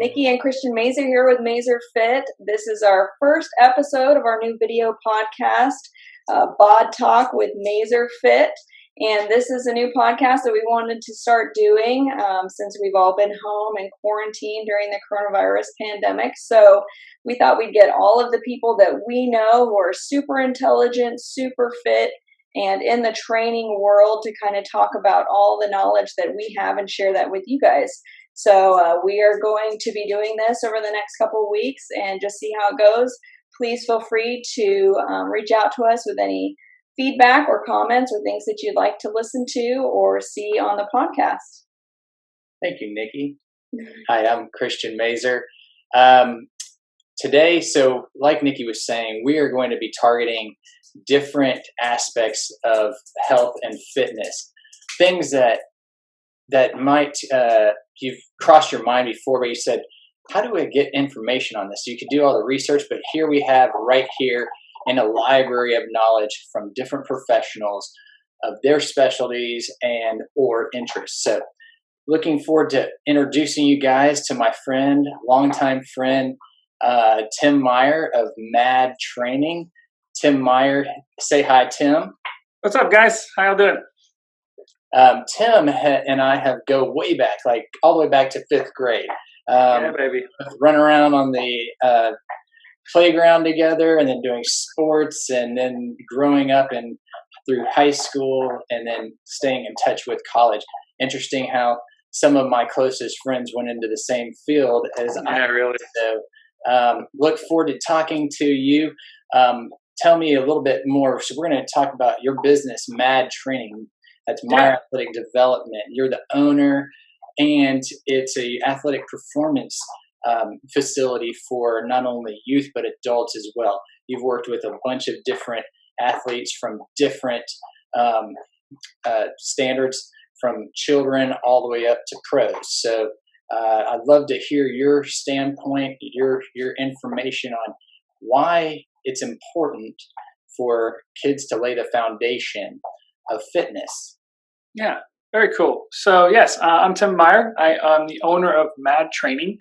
Nikki and Christian Meyer here with Meyer Fit. This is our first episode of our new video podcast, Bod Talk with Meyer Fit. And this is a new podcast that we wanted to start doing since we've all been home and quarantined during the coronavirus pandemic. So we thought we'd get all of the people that we know who are super intelligent, super fit, and in the training world to kind of talk about all the knowledge that we have and share that with you guys. So we are going to be doing this over the next couple of weeks and just see how it goes. Please feel free to reach out to us with any feedback or comments or things that you'd like to listen to or see on the podcast. Thank you, Nikki. Hi, I'm Christian Meyer. Today, so like Nikki was saying, we are going to be targeting different aspects of health and fitness, things that might you've crossed your mind before, but you said, how do I get information on this? You could do all the research, but here we have right here in a library of knowledge from different professionals of their specialties and or interests. So looking forward to introducing you guys to my friend, longtime friend, Tim Meyer of MADTraining. Tim Meyer, say hi, Tim. What's up, guys? How y'all doing? Tim and I go way back, like all the way back to 5th grade. Yeah, baby. Run around on the playground together, and then doing sports, and then growing up and through high school, and then staying in touch with college. Interesting how some of my closest friends went into the same field as I. Yeah, really. So look forward to talking to you. Tell me a little bit more. So we're going to talk about your business, MADTraining. That's Meyer Athletic Development. You're the owner, and it's a athletic performance facility for not only youth but adults as well. You've worked with a bunch of different athletes from different standards, from children all the way up to pros. So I'd love to hear your standpoint, your information on why it's important for kids to lay the foundation of fitness. Yeah, very cool. So yes, I'm Tim Meyer. I am the owner of MADTraining.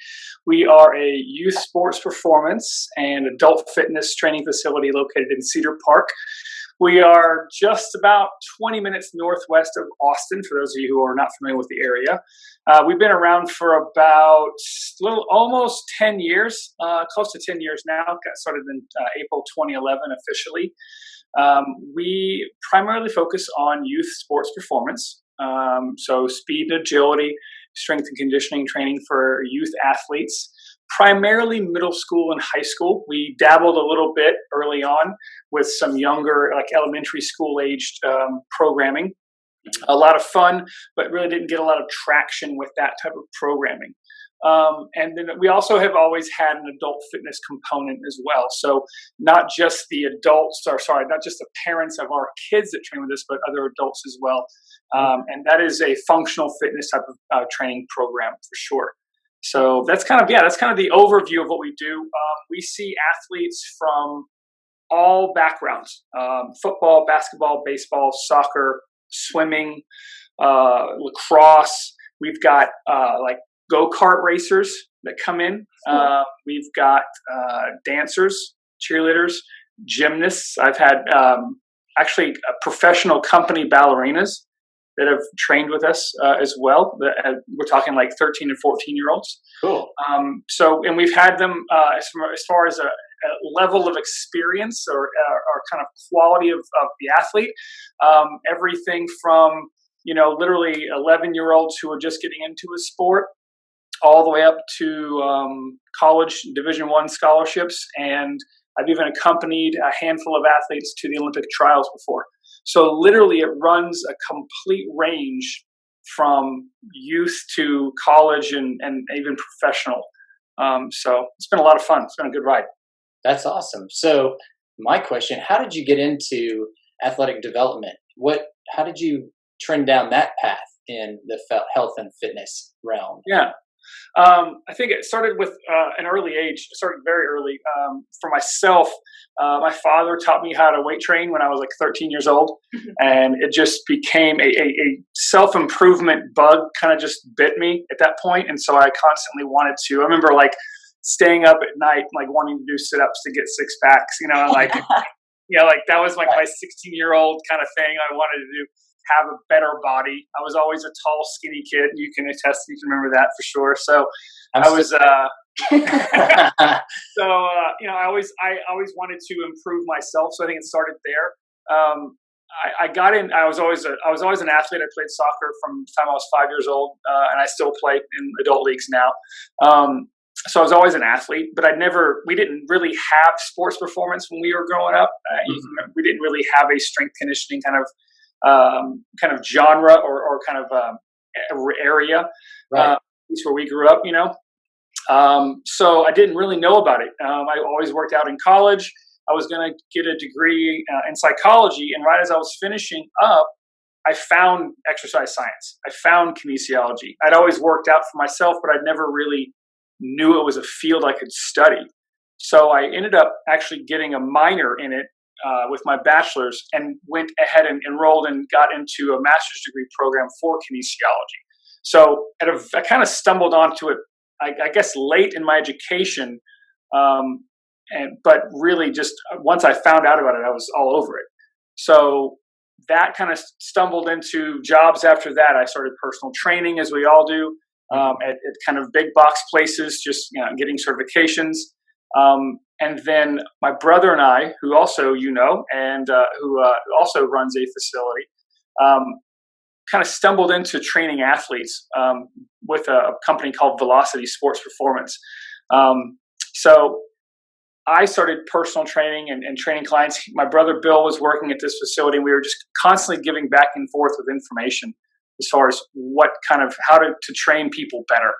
We are a youth sports performance and adult fitness training facility located in Cedar Park. We are just about 20 minutes northwest of Austin, for those of you who are not familiar with the area. We've been around for about almost 10 years, close to 10 years now. Got started in April 2011 officially. We primarily focus on youth sports performance. So speed and agility, strength and conditioning training for youth athletes, primarily middle school and high school. We dabbled a little bit early on with some younger, like elementary school aged programming. A lot of fun, but really didn't get a lot of traction with that type of programming. And then we also have always had an adult fitness component as well. So not just the parents of our kids that train with us, but other adults as well. And that is a functional fitness type of training program for sure. So that's kind of the overview of what we do. We see athletes from all backgrounds, football, basketball, baseball, soccer, swimming, lacrosse. We've got like go-kart racers that come in. We've got dancers, cheerleaders, gymnasts. I've had actually professional company ballerinas that have trained with us as well. We're talking like 13 and 14-year-olds. Cool. And we've had them as far as a level of experience or kind of quality of the athlete. Everything from, literally 11-year-olds who are just getting into a sport all the way up to college Division I scholarships. And I've even accompanied a handful of athletes to the Olympic trials before. So literally it runs a complete range from youth to college and even professional. So it's been a lot of fun. It's been a good ride. That's awesome. So my question, how did you get into athletic development? How did you trend down that path in the health and fitness realm? Yeah. I think it started with an early age. It started very early. For myself, my father taught me how to weight train when I was like 13 years old, and it just became a self-improvement bug. Kind of just bit me at that point, and so I constantly wanted to. I remember like staying up at night, like wanting to do sit-ups to get six packs. And like like that was like my 16-year-old kind of thing. I wanted to do. Have a better body. I was always a tall, skinny kid. You can attest. You can remember that for sure. So I always wanted to improve myself. So I think it started there. I got in. I was always an athlete. I played soccer from the time I was 5 years old, and I still play in adult leagues now. So I was always an athlete, but we didn't really have sports performance when we were growing up. We didn't really have a strength conditioning kind of genre or kind of area, right. Where we grew up, so I didn't really know about it. I always worked out in college. I was going to get a degree in psychology, and right as I was finishing up, I found exercise science. I found kinesiology. I'd always worked out for myself, but I'd never really knew it was a field I could study. So I ended up actually getting a minor in it with my bachelor's, and went ahead and enrolled and got into a master's degree program for kinesiology. So I kind of stumbled onto it, I guess, late in my education, but really just once I found out about it, I was all over it. So that kind of stumbled into jobs after that. I started personal training, as we all do, at kind of big box places, just getting certifications. And then my brother and I, who also and who also runs a facility, kind of stumbled into training athletes with a company called Velocity Sports Performance. So I started personal training and training clients. My brother Bill was working at this facility, and we were just constantly giving back and forth with information as far as how to train people better.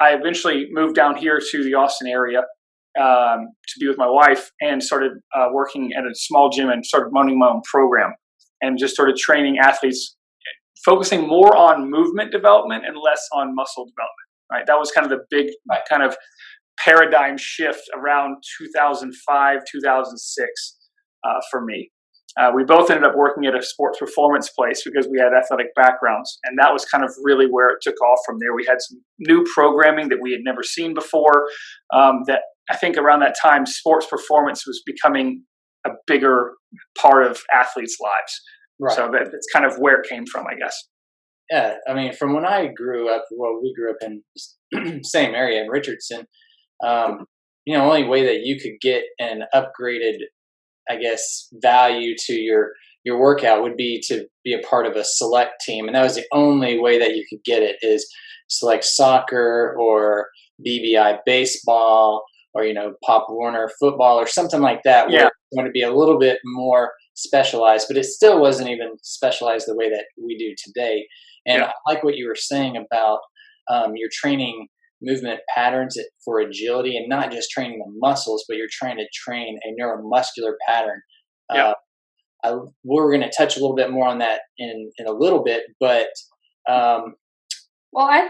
I eventually moved down here to the Austin area to be with my wife, and started working at a small gym and started running my own program, and just started training athletes, focusing more on movement development and less on muscle development. Right, that was kind of the big kind of paradigm shift around 2005, 2006 for me. We both ended up working at a sports performance place because we had athletic backgrounds, and that was kind of really where it took off from there. We had some new programming that we had never seen before. That I think around that time, sports performance was becoming a bigger part of athletes' lives. Right. So that's kind of where it came from, I guess. Yeah, I mean, from when I grew up, we grew up in the same area in Richardson. Only way that you could get an upgraded, I guess, value to your workout would be to be a part of a select team. And that was the only way that you could get it, is select soccer or BBI baseball or, Pop Warner football or something like that. Where it's going to be a little bit more specialized, but it still wasn't even specialized the way that we do today. And I like what you were saying about your training movement patterns for agility, and not just training the muscles, but you're trying to train a neuromuscular pattern. We're going to touch a little bit more on that in a little bit, but well, I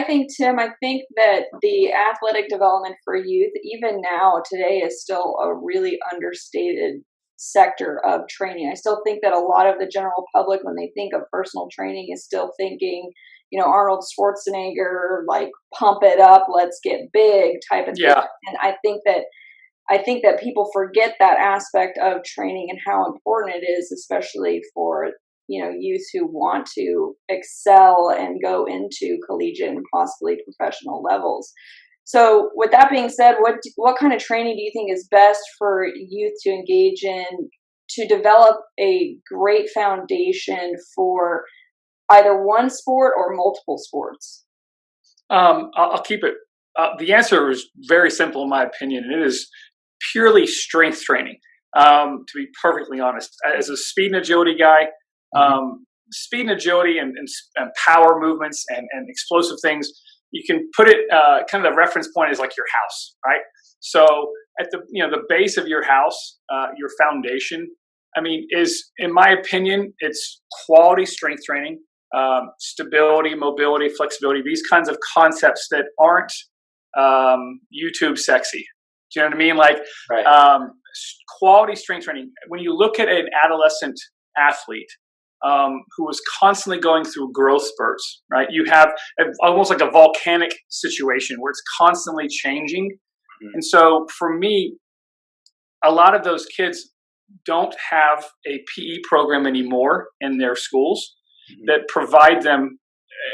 think Tim, I think that the athletic development for youth, even now today, is still a really understated sector of training. I still think that a lot of the general public, when they think of personal training, is still thinking, Arnold Schwarzenegger, like pump it up, let's get big type of thing. And I think that people forget that aspect of training and how important it is, especially for youth who want to excel and go into collegiate and possibly professional levels. So with that being said, what kind of training do you think is best for youth to engage in to develop a great foundation for either one sport or multiple sports? I'll keep it. The answer is very simple, in my opinion. It is purely strength training, to be perfectly honest. As a speed and agility guy, speed and agility and power movements and explosive things, you can put it, kind of the reference point is like your house, right? So at the base of your house, your foundation, is, in my opinion, it's quality strength training stability, mobility, flexibility, these kinds of concepts that aren't YouTube sexy. Do you know what I mean? Like Right. quality strength training. When you look at an adolescent athlete who is constantly going through growth spurts, right? You have almost like a volcanic situation where it's constantly changing. Mhm. And so for me, a lot of those kids don't have a PE program anymore in their schools that provide them.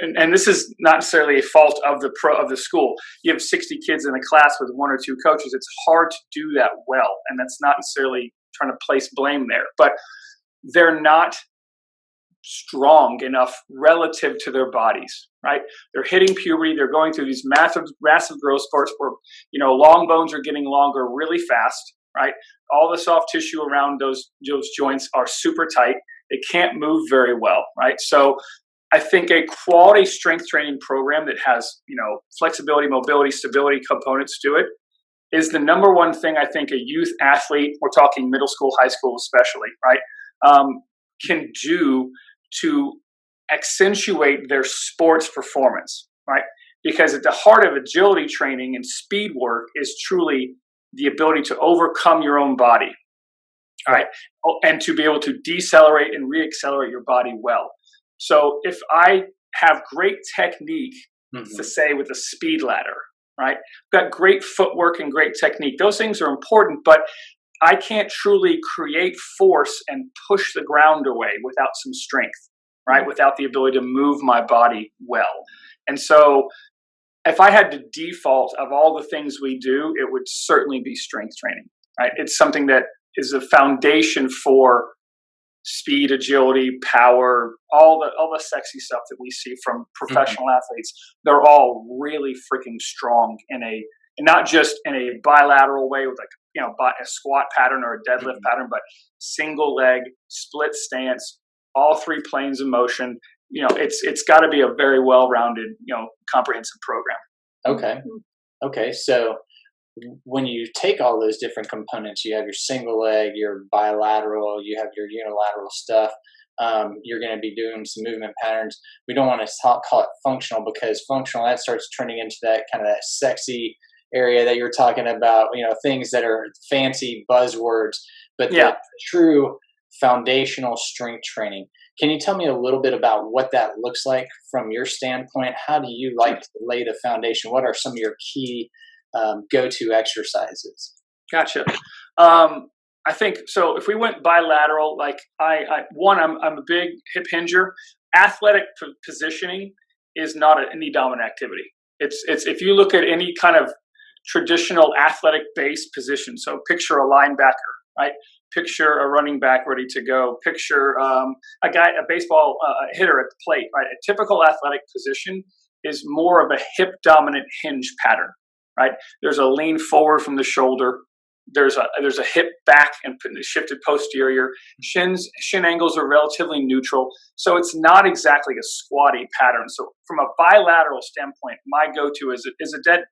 And this is not necessarily a fault of the school. You have 60 kids in a class with one or two coaches. It's hard to do that well, and that's not necessarily trying to place blame there. But they're not strong enough relative to their bodies, right? They're hitting puberty. They're going through these massive growth spurts where, long bones are getting longer really fast, right? All the soft tissue around those joints are super tight. They can't move very well, right? So I think a quality strength training program that has, flexibility, mobility, stability components to it is the number one thing I think a youth athlete, we're talking middle school, high school especially, right, can do to accentuate their sports performance, right? Because at the heart of agility training and speed work is truly the ability to overcome your own body, all right, and to be able to decelerate and reaccelerate your body well. So if I have great technique, to say with a speed ladder, right? Got great footwork and great technique. Those things are important, but I can't truly create force and push the ground away without some strength, right? Without the ability to move my body well. And so if I had to default of all the things we do, it would certainly be strength training, right? It's something that is a foundation for speed, agility, power, all the sexy stuff that we see from professional athletes. They're all really freaking strong and not just in a bilateral way with a squat pattern or a deadlift pattern, but single leg, split stance, all three planes of motion. It's got to be a very well-rounded, comprehensive program. Okay. So when you take all those different components, you have your single leg, your bilateral, you have your unilateral stuff. You're going to be doing some movement patterns. We don't want to call it functional, because functional, that starts turning into that kind of that sexy area that you're talking about, things that are fancy buzzwords, but the true foundational strength training. Can you tell me a little bit about what that looks like from your standpoint? How do you like to lay the foundation? What are some of your key go-to exercises? Gotcha. I think so. If we went bilateral, like I'm a big hip hinger. Athletic positioning is not a knee dominant activity. It's if you look at any kind of traditional athletic based position. So picture a linebacker, right? Picture a running back ready to go. Picture a baseball hitter at the plate, right? A typical athletic position is more of a hip dominant hinge pattern, right? There's a lean forward from the shoulder. There's a hip back and shifted posterior. Shin angles are relatively neutral, so it's not exactly a squatty pattern. So from a bilateral standpoint, my go-to is a deadlift,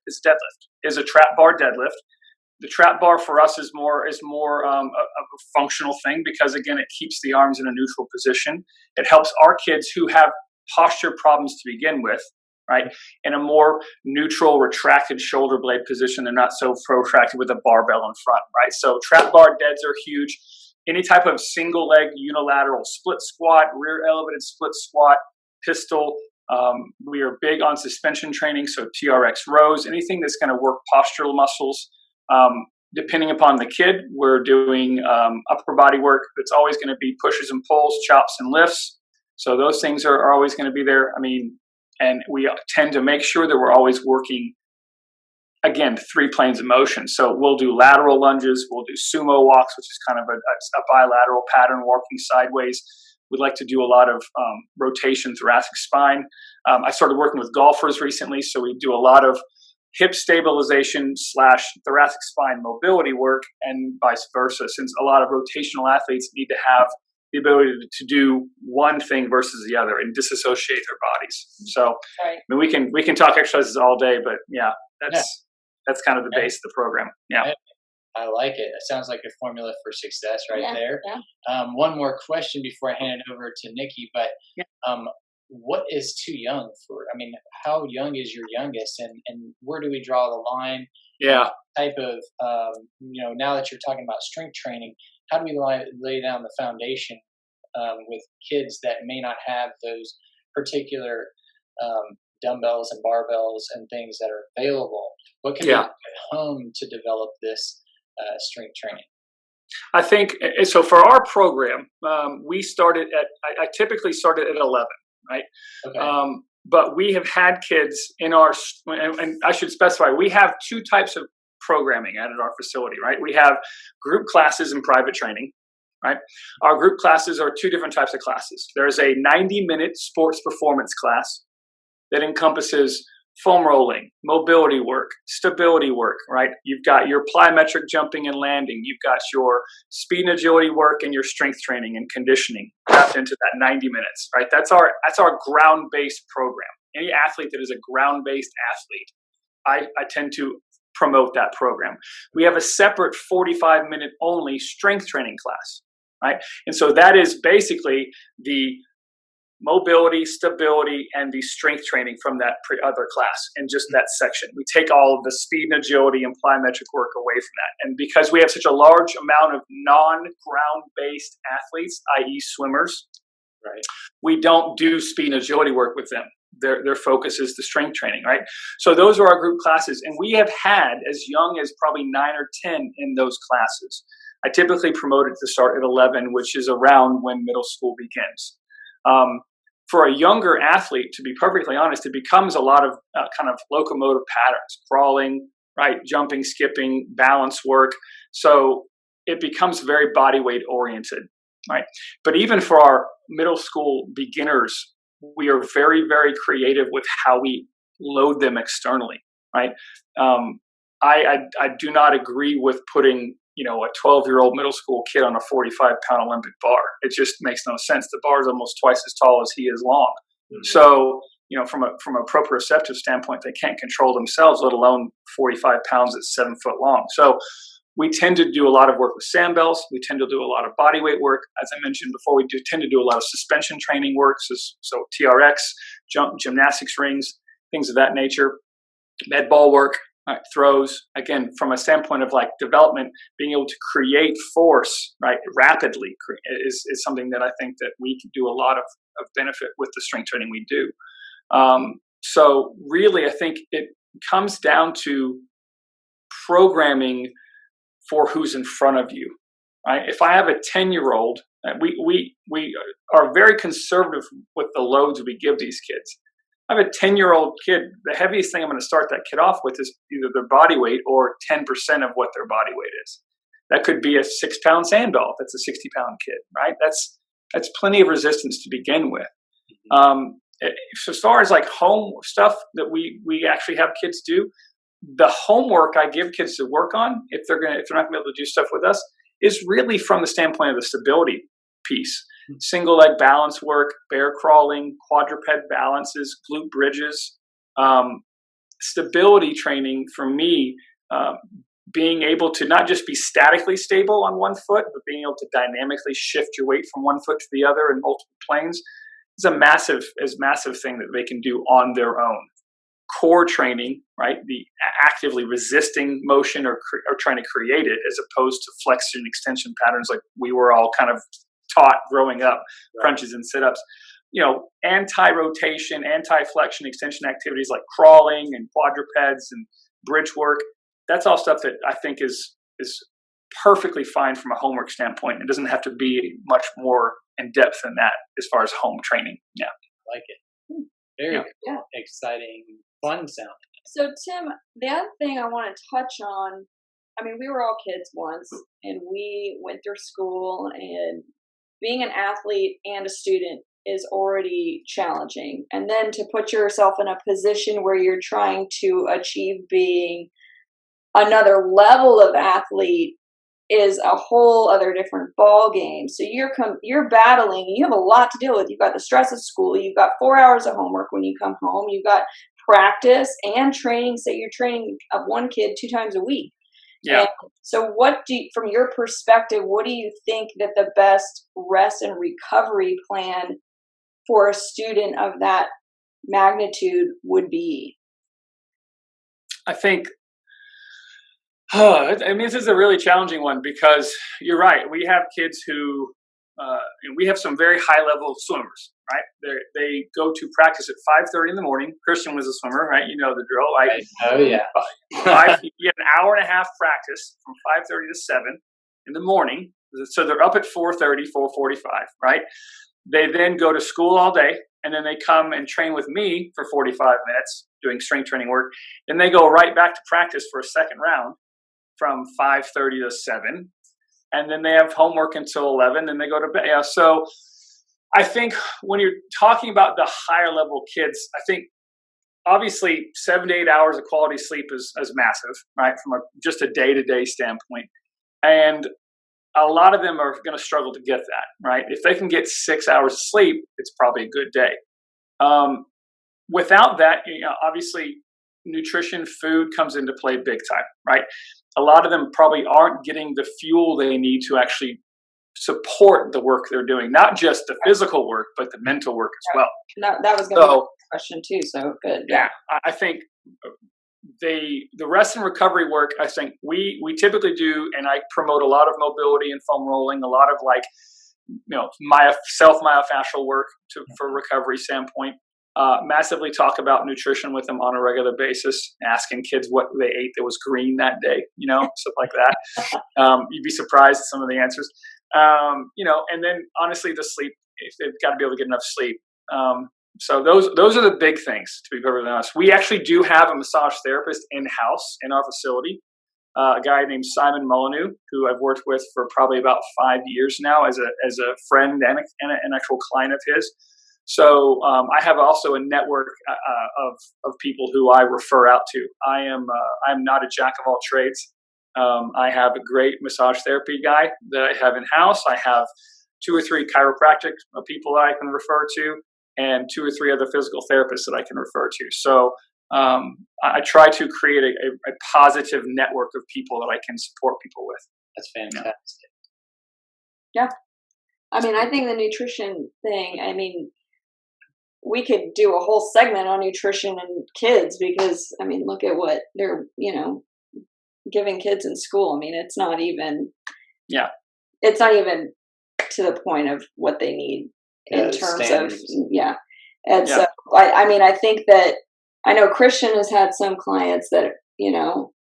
is a trap bar deadlift. The trap bar for us is more of a functional thing, because again, it keeps the arms in a neutral position. It helps our kids who have posture problems to begin with, right, in a more neutral, retracted shoulder blade position. They're not so protracted with a barbell in front, right? So trap bar deads are huge. Any type of single leg unilateral split squat, rear elevated split squat, pistol. We are big on suspension training, so TRX rows, anything that's going to work postural muscles. Depending upon the kid, we're doing upper body work. It's always going to be pushes and pulls, chops and lifts. So those things are always going to be there. And we tend to make sure that we're always working, again, three planes of motion. So we'll do lateral lunges, we'll do sumo walks, which is kind of a bilateral pattern, walking sideways. We like to do a lot of rotation, thoracic spine. I started working with golfers recently, so we do a lot of hip stabilization / thoracic spine mobility work, and vice versa, since a lot of rotational athletes need to have the ability to do one thing versus the other and disassociate their bodies. So, Right. we can talk exercises all day, but that's kind of the base of the program. Yeah. I like it. It sounds like a formula for success there. Yeah. One more question before I hand it over to Nikki, but what is too young for? I mean, how young is your youngest, and where do we draw the line? Yeah. Type of now that you're talking about strength training, how do we lay down the foundation with kids that may not have those particular dumbbells and barbells and things that are available? What can they do at home to develop this strength training? I think so. For our program, we started at. I typically started at 11, right? Okay. But we have had kids in our, and I should specify, we have two types of programming at our facility, right? We have group classes and private training, right? Our group classes are two different types of classes. There's a 90-minute sports performance class that encompasses foam rolling, mobility work, stability work, right? You've got your plyometric jumping and landing. You've got your speed and agility work and your strength training and conditioning wrapped into that 90 minutes, right? That's our ground-based program. Any athlete that is a ground-based athlete, I tend to promote that program. We have a separate 45-minute only strength training class, right? And so that is basically the mobility, stability, and the strength training from that other class in just that section. We take all of the speed and agility and plyometric work away from that. And because we have such a large amount of non-ground-based athletes, i.e. swimmers, right, we don't do speed and agility work with them. Their focus is the strength training, right? So those are our group classes. And we have had as young as probably 9 or 10 in those classes. I typically promote it to start at 11, which is around when middle school begins. For a younger athlete, to be perfectly honest, it becomes a lot of kind of locomotive patterns, crawling, right, jumping, skipping, balance work. So it becomes very body weight oriented, right? But even for our middle school beginners, we are very, very creative with how we load them externally, right? I do not agree with putting a 12-year-old middle school kid on a 45-pound Olympic bar. It just makes no sense. The bar is almost twice as tall as he is long. Mm-hmm. So, from a proprioceptive standpoint, they can't control themselves, let alone 45 pounds at 7 foot long. So we tend to do a lot of work with sandbells. We tend to do a lot of body weight work. As I mentioned before, we tend to do a lot of suspension training work. So TRX, gymnastics rings, things of that nature, med ball work. Right, throws, again, from a standpoint of like development, being able to create force, right, rapidly is something that I think that we can do a lot of benefit with the strength training we do. So really, I think it comes down to programming for who's in front of you, right? If I have a 10-year-old, we are very conservative with the loads we give these kids. I have a 10-year-old kid. The heaviest thing I'm going to start that kid off with is either their body weight or 10% of what their body weight is. That could be a 6-pound sandbell. That's a 60-pound kid, right? That's plenty of resistance to begin with. So as far as like home stuff that we actually have kids do, the homework I give kids to work on, if they're not going to be able to do stuff with us, is really from the standpoint of the stability piece. Single leg balance work, bear crawling, quadruped balances, glute bridges, stability training for me, being able to not just be statically stable on one foot, but being able to dynamically shift your weight from one foot to the other in multiple planes is a massive thing that they can do on their own. Core training, right? The actively resisting motion or trying to create it, as opposed to flexion and extension patterns like we were all kind of taught growing up, right. Crunches and sit-ups. Anti-rotation, anti-flexion extension activities like crawling and quadrupeds and bridge work. That's all stuff that I think is perfectly fine from a homework standpoint. It doesn't have to be much more in depth than that as far as home training. Yeah, I like it. Very cool. Exciting, fun sounding. So Tim, the other thing I want to touch on, I mean, we were all kids once, and we went through school, and being an athlete and a student is already challenging. And then to put yourself in a position where you're trying to achieve being another level of athlete is a whole other different ball game. So you're battling, you have a lot to deal with. You've got the stress of school, you've got 4 hours of homework when you come home, you've got practice and training. Say you're training one kid 2 times a week. Yeah. And so from your perspective, what do you think that the best rest and recovery plan for a student of that magnitude would be? I think, this is a really challenging one because you're right. We have kids who, we have some very high level swimmers, right? They go to practice at 5:30 in the morning. Christian was a swimmer, right? You know the drill, right? Right. Oh yeah. You have an hour and a half practice from 5:30 to 7 in the morning. So they're up at 4:30, 4:45, right? They then go to school all day, and then they come and train with me for 45 minutes doing strength training work. Then they go right back to practice for a second round from 5:30 to 7. And then they have homework until 11, and they go to bed. Yeah, so I think when you're talking about the higher level kids, I think obviously 7 to 8 hours of quality sleep is massive, right? From just a day-to-day standpoint. And a lot of them are going to struggle to get that, right? If they can get 6 hours of sleep, it's probably a good day. Without that, obviously nutrition, food comes into play big time, right? A lot of them probably aren't getting the fuel they need to actually support the work they're doing, not just the physical work, but the mental work as well. That was going to be my question too. So good. Yeah, I think the rest and recovery work, I think we typically do, and I promote a lot of mobility and foam rolling, a lot of self-myofascial work for recovery standpoint. Massively talk about nutrition with them on a regular basis, asking kids what they ate that was green that day, stuff like that. You'd be surprised at some of the answers. And then honestly, the sleep, they've got to be able to get enough sleep. So those are the big things, to be perfectly honest. We actually do have a massage therapist in-house in our facility, a guy named Simon Molyneux, who I've worked with for probably about 5 years now as a friend and an actual client of his. So I have also a network of people who I refer out to. I'm not a jack of all trades. I have a great massage therapy guy that I have in-house. I have 2 or 3 chiropractic people that I can refer to, and 2 or 3 other physical therapists that I can refer to. So I try to create a positive network of people that I can support people with. That's fantastic. Yeah. I think the nutrition thing, we could do a whole segment on nutrition and kids because, look at what they're, giving kids in school. It's not even, it's not even to the point of what they need in terms of, And so, I think that, I know Christian has had some clients that,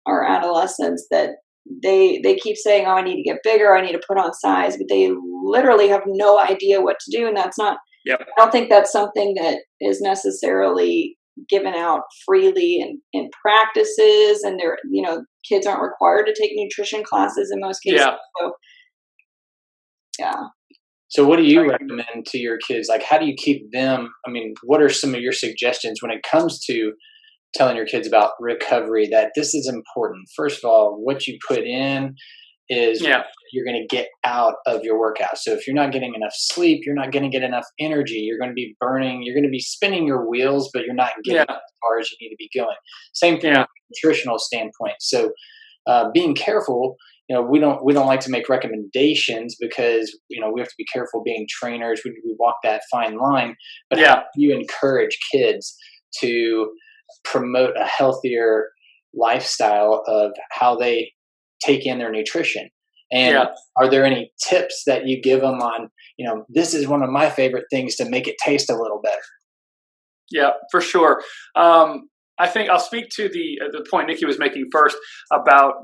are adolescents that they keep saying, oh, I need to get bigger, I need to put on size, but they literally have no idea what to do. And that's not, I don't think that's something that is necessarily given out freely in practices, and they're, kids aren't required to take nutrition classes in most cases. So what do you recommend to your kids? Like, how do you keep them? What are some of your suggestions when it comes to telling your kids about recovery, that this is important? First of all, what you put in is you're going to get out of your workout. So if you're not getting enough sleep, you're not going to get enough energy. You're going to be burning. You're going to be spinning your wheels, but you're not getting as far as you need to be going. Same thing from a nutritional standpoint. So being careful. We don't like to make recommendations because we have to be careful being trainers. We walk that fine line. But how do you encourage kids to promote a healthier lifestyle of how they take in their nutrition? And are there any tips that you give them on, this is one of my favorite things to make it taste a little better? Yeah, for sure. I think I'll speak to the point Nikki was making first about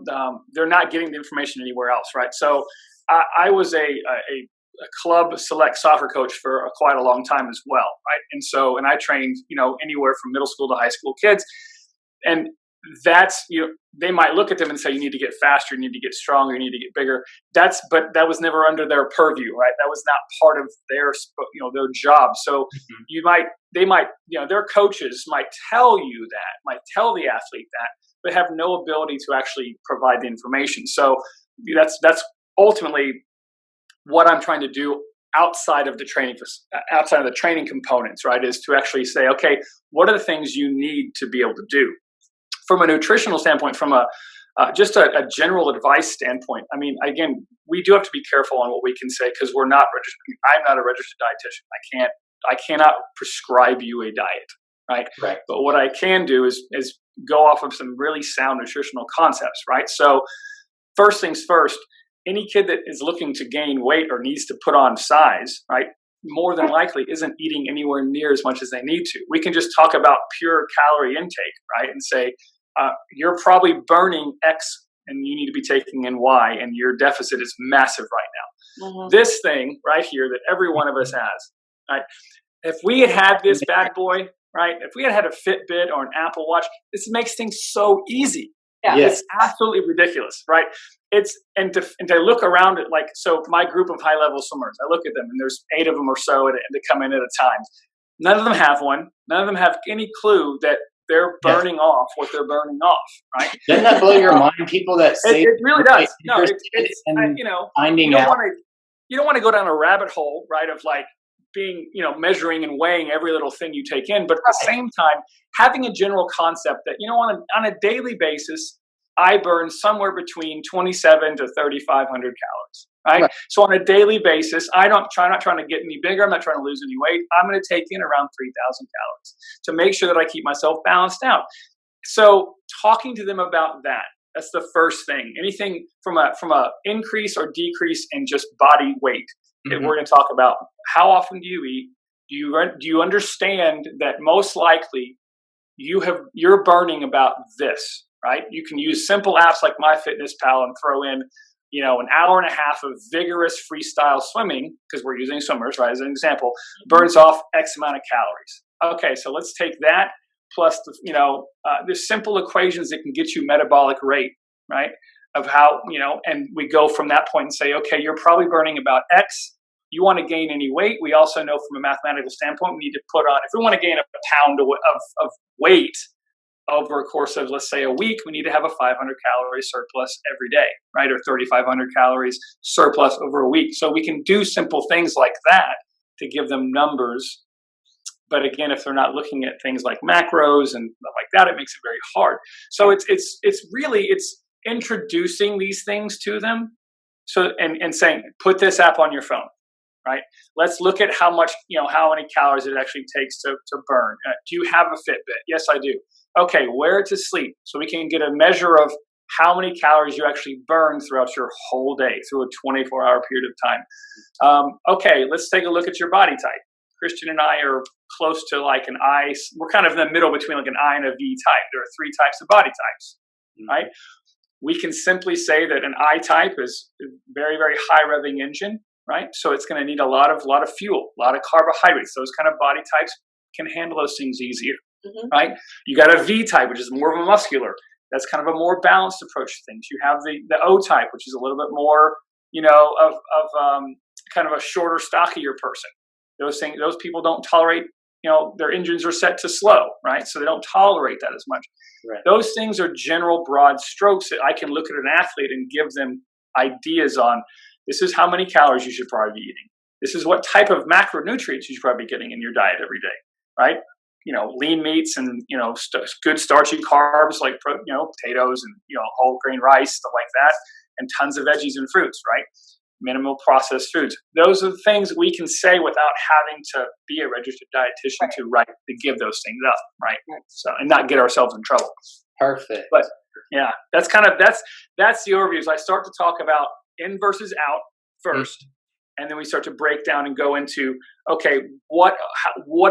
they're not getting the information anywhere else, right? So I was a club select soccer coach for quite a long time as well, right? And I trained, anywhere from middle school to high school kids. And that's, they might look at them and say, you need to get faster, you need to get stronger, you need to get bigger. But that was never under their purview, right? That was not part of their job. So their coaches might tell you that, might tell the athlete that, but have no ability to actually provide the information. So that's ultimately what I'm trying to do outside of the training components, right? Is to actually say, okay, what are the things you need to be able to do? From a nutritional standpoint, from just a general advice standpoint, again, we do have to be careful on what we can say because we're not registered. I'm not a registered dietitian. I can't I cannot prescribe you a diet, right? Right. But what I can do is go off of some really sound nutritional concepts, right? So first things first, any kid that is looking to gain weight or needs to put on size, right, more than likely isn't eating anywhere near as much as they need to. We can just talk about pure calorie intake, right, and say you're probably burning X and you need to be taking in Y, and your deficit is massive right now. Mm-hmm. This thing right here that every one of us has, right? If we had this bad boy, right, if we had a Fitbit or an Apple Watch, this makes things so easy. Yeah. It's absolutely ridiculous, right? And to look around it, like, so my group of high-level swimmers, I look at them, and there's 8 of them or so, and they come in at a time. None of them have one. None of them have any clue that they're burning off what they're burning off, right? Doesn't that blow your mind? People that say it really does. No, it's finding out. You don't want to go down a rabbit hole, right, of like being, measuring and weighing every little thing you take in, but at the same time, having a general concept that, on a daily basis, I burn somewhere between 27 to 3,500 calories, right? So on a daily basis, I'm not trying to get any bigger. I'm not trying to lose any weight. I'm going to take in around 3,000 calories to make sure that I keep myself balanced out. So talking to them about that, that's the first thing. Anything from a increase or decrease in just body weight. Mm-hmm. We're going to talk about how often do you eat? Do you understand that most likely you're burning about this, right? You can use simple apps like MyFitnessPal and throw in, an hour and a half of vigorous freestyle swimming, because we're using swimmers, right, as an example, burns off X amount of calories. Okay, so let's take that plus there's simple equations that can get you metabolic rate, right? Of how, and we go from that point and say, okay, you're probably burning about X. You want to gain any weight. We also know from a mathematical standpoint, we need to put on, if we want to gain a pound of weight over a course of, let's say, a week, we need to have a 500 calorie surplus every day, right? Or 3,500 calories surplus over a week. So we can do simple things like that to give them numbers. But again, if they're not looking at things like macros and stuff like that, it makes it very hard. So it's really introducing these things to them. So and saying, put this app on your phone, right? Let's look at how much, how many calories it actually takes to burn. Do you have a Fitbit? Yes, I do. Okay, wear it to sleep so we can get a measure of how many calories you actually burn throughout your whole day through a 24-hour period of time. Okay, let's take a look at your body type. Christian and I are close to like an I. We're kind of in the middle between like an I and a V type. There are 3 types of body types, right? We can simply say that an I type is a very, very high revving engine, right? So it's going to need a lot of fuel, a lot of carbohydrates. Those kind of body types can handle those things easier, right? You got a V type, which is more of a muscular. That's kind of a more balanced approach to things. You have the O type, which is a little bit more, of kind of a shorter, stockier person. Those people don't tolerate, their engines are set to slow, right? So they don't tolerate that as much. Right. Those things are general broad strokes that I can look at an athlete and give them ideas on. This is how many calories you should probably be eating. This is what type of macronutrients you should probably be getting in your diet every day, right? Lean meats and, good starchy carbs like, potatoes and, whole grain rice, stuff like that, and tons of veggies and fruits, right? Minimal processed foods. Those are the things we can say without having to be a registered dietitian to give those things up, right? So, and not get ourselves in trouble. Perfect. But yeah, that's the overview. So I start to talk about in versus out first, and then we start to break down and go into, okay, what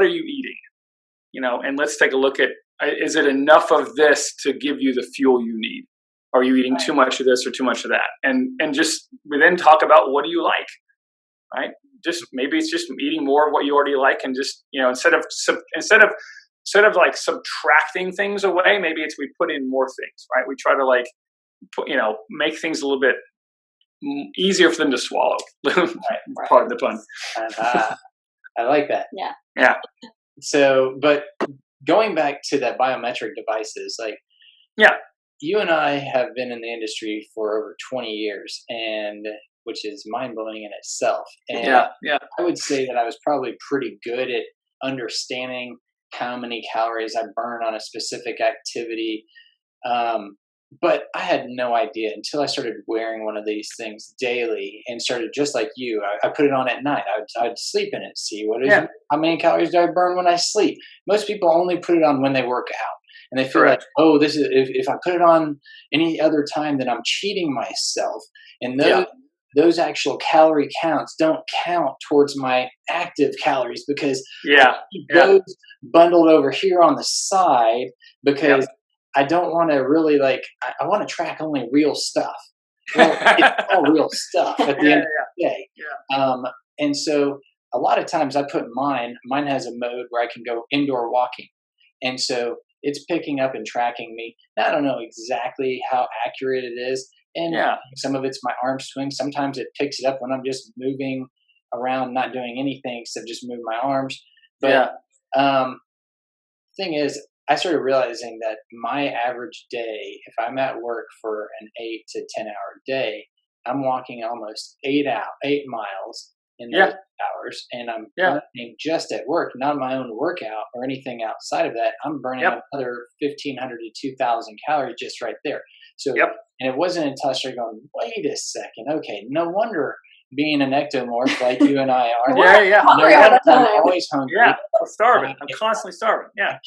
are you eating? And let's take a look at, is it enough of this to give you the fuel you need? Are you eating too much of this or too much of that? And just we then talk about, what do you like, right? Just maybe it's just eating more of what you already like, and just instead of like subtracting things away, maybe it's we put in more things, right? We try to like make things a little bit easier for them to swallow. Pardon the pun. I like that. Yeah. So, but going back to that biometric devices, like, you and I have been in the industry for over 20 years, and which is mind blowing in itself. And I would say that I was probably pretty good at understanding how many calories I burn on a specific activity. but I had no idea until I started wearing one of these things daily and started just like you. I put it on at night. I'd sleep in it, see how many calories do I burn when I sleep. Most people only put it on when they work out. And they feel like, oh, this is if I put it on any other time, then I'm cheating myself. And those actual calorie counts don't count towards my active calories because I keep those bundled over here on the side because I don't want to really I want to track only real stuff. Well, it's all real stuff at the end of the day. And so a lot of times I put mine has a mode where I can go indoor walking. And so it's picking up and tracking me. Now, I don't know exactly how accurate it is. And some of it's my arm swing. Sometimes it picks it up when I'm just moving around, not doing anything except just move my arms. But thing is, I started realizing that my average day, if I'm at work for an 8 to 10 hour day, I'm walking almost 8 miles in those hours, and I'm burning just at work, not my own workout or anything outside of that. I'm burning another 1,500 to 2,000 calories just right there. So, and it wasn't until I started going, wait a second, okay, no wonder being an ectomorph like you and I are. I'm always hungry. I'm starving. I'm constantly starving. I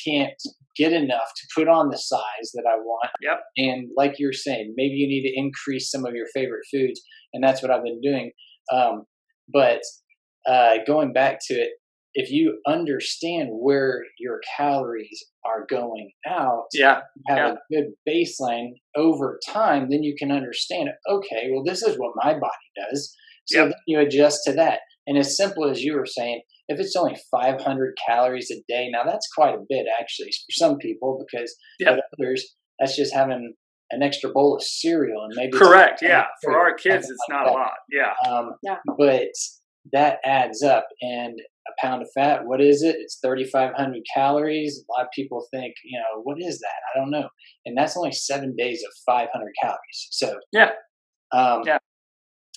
can't get enough to put on the size that I want. And like you're saying, maybe you need to increase some of your favorite foods, and that's what I've been doing. But going back to it, if you understand where your calories are going out, you have a good baseline over time, then you can understand, okay, well, this is what my body does. So then you adjust to that. And as simple as you were saying, if it's only 500 calories a day, now that's quite a bit actually for some people, because for others, that's just having an extra bowl of cereal. And maybe for our kids, it's not a lot. But that adds up. And a pound of fat, what is it? It's 3,500 calories. A lot of people think, what is that? I don't know. And that's only 7 days of 500 calories. So I mean,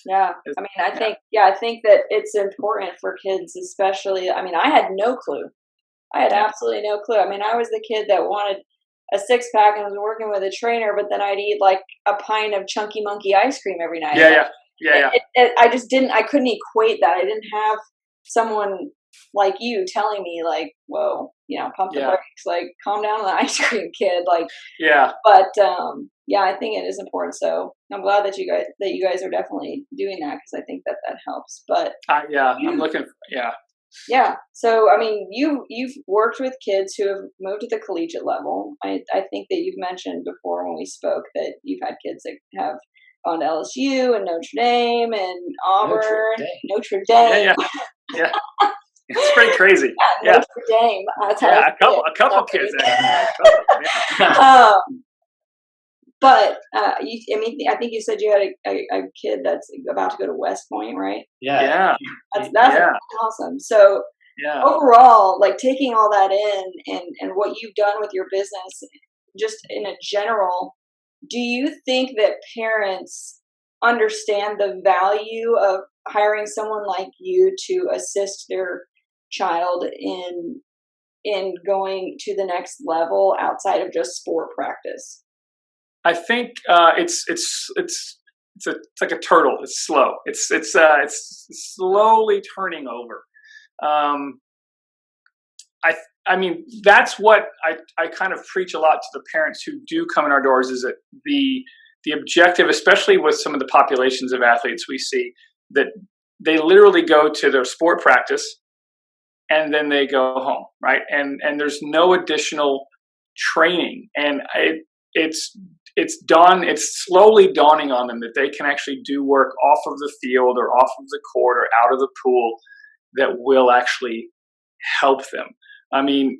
I think that it's important for kids, especially. I mean, I had no clue. I had absolutely no clue. I mean, I was the kid that wanted a 6-pack and was working with a trainer, but then I'd eat like a pint of Chunky Monkey ice cream every night. I just didn't. I couldn't equate that. I didn't have someone like you telling me like, whoa, pump the brakes, like calm down on the ice cream, kid. Like, but I think it is important. So I'm glad that you guys are definitely doing that, because I think that helps. But I'm looking. So I mean, you've worked with kids who have moved to the collegiate level. I think that you've mentioned before when we spoke that you've had kids that have gone to LSU and Notre Dame and Auburn, Notre Dame. It's pretty crazy. Notre Dame. A couple kids. But I think you said you had a kid that's about to go to West Point, right? That's awesome. So overall, like taking all that in and what you've done with your business, just in a general, do you think that parents understand the value of hiring someone like you to assist their child in going to the next level outside of just sport practice? I think it's like a turtle. It's slow. It's slowly turning over. I mean, that's what I kind of preach a lot to the parents who do come in our doors, is that the objective, especially with some of the populations of athletes we see, that they literally go to their sport practice and then they go home, right? And there's no additional training, and it's slowly dawning on them that they can actually do work off of the field or off of the court or out of the pool that will actually help them. I mean,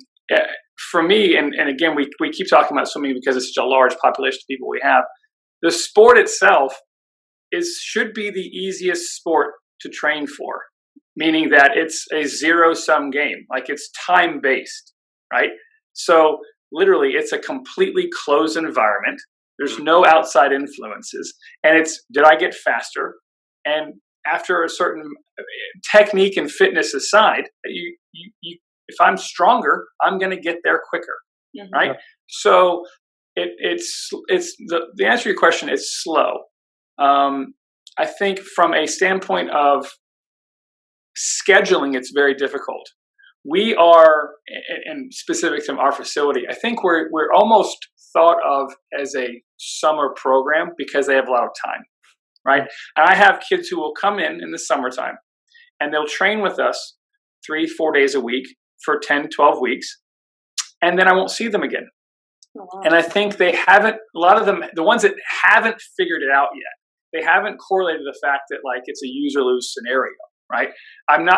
for me, and again, we keep talking about swimming because it's such a large population of people we have. The sport itself should be the easiest sport to train for, meaning that it's a zero-sum game, like it's time-based, right? So literally, it's a completely closed environment. There's no outside influences, and it's, did I get faster? And after a certain technique and fitness aside, if I'm stronger, I'm going to get there quicker, right? So it's the answer to your question is slow. I think from a standpoint of scheduling, it's very difficult. We are, and specific to our facility, I think we're almost thought of as a summer program because they have a lot of time, right? And I have kids who will come in the summertime and they'll train with us 3-4 days a week for 10, 12 weeks. And then I won't see them again. Oh, wow. And I think they haven't, a lot of them, the ones that haven't figured it out yet, they haven't correlated the fact that like it's a use or lose scenario, right?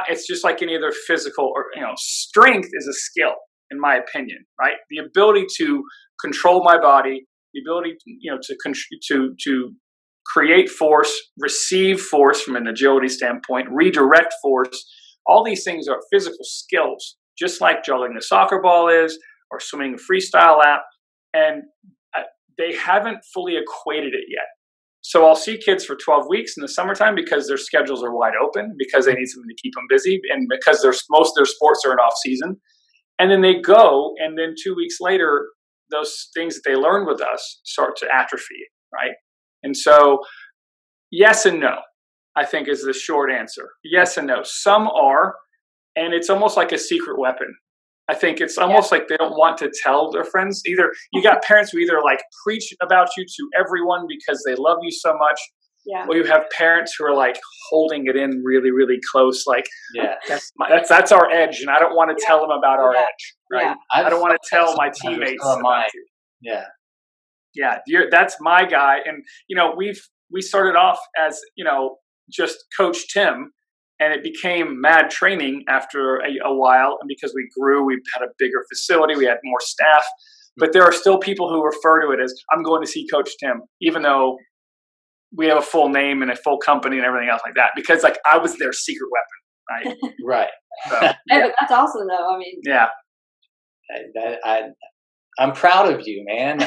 It's just like any other physical or, strength is a skill, in my opinion, right? The ability to control my body, the ability, to create force, receive force from an agility standpoint, redirect force. All these things are physical skills, just like juggling a soccer ball is, or swimming a freestyle lap. And they haven't fully equated it yet. So I'll see kids for 12 weeks in the summertime because their schedules are wide open, because they need something to keep them busy, and because most of their sports are in off season. And then they go, and then 2 weeks later, those things that they learned with us start to atrophy, right? And so, yes and no, I think is the short answer. Yes and no. Some are, and it's almost like a secret weapon. I think it's almost like they don't want to tell their friends. Either you got parents who either like preach about you to everyone because they love you so much, or you have parents who are like holding it in really, really close. Like, that's our edge, and I don't want to tell them about our edge, right? I don't want to tell my teammates about it. That's my guy, and we started off as just Coach Tim. And it became MADTraining after a while. And because we grew, we had a bigger facility, we had more staff. But there are still people who refer to it as, I'm going to see Coach Tim, even though we have a full name and a full company and everything else like that. Because like I was their secret weapon, right? Right. So, Hey, but that's awesome though. I mean, I'm proud of you, man.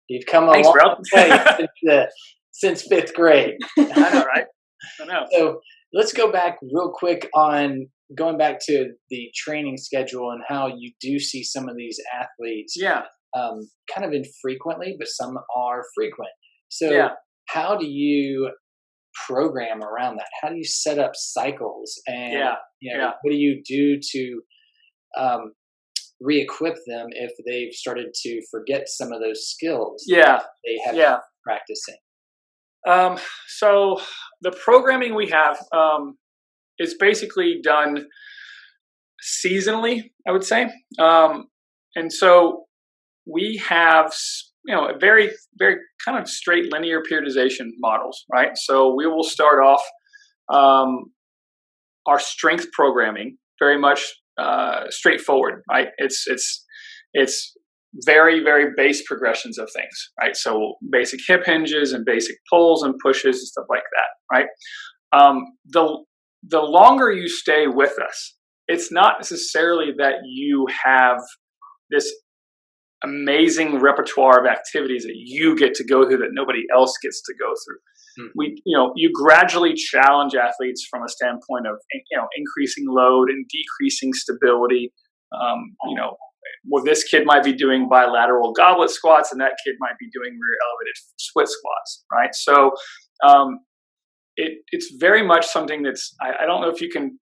You've come a Thanks, long bro. way since fifth grade. I know, right? I know. So let's go back real quick on going back to the training schedule and how you do see some of these athletes kind of infrequently, but some are frequent. So how do you program around that? How do you set up cycles? And what do you do to re-equip them if they've started to forget some of those skills they have been practicing? So the programming we have is basically done seasonally, I would say. And so we have, a very, very kind of straight linear periodization models, right? So we will start off our strength programming very much straightforward, right? It's very, very base progressions of things, right? So basic hip hinges and basic pulls and pushes and stuff like that, right? The longer you stay with us, it's not necessarily that you have this amazing repertoire of activities that you get to go through that nobody else gets to go through. You gradually challenge athletes from a standpoint of, increasing load and decreasing stability. Well, this kid might be doing bilateral goblet squats, and that kid might be doing rear elevated split squats, right? So it's very much something that's, I don't know if you can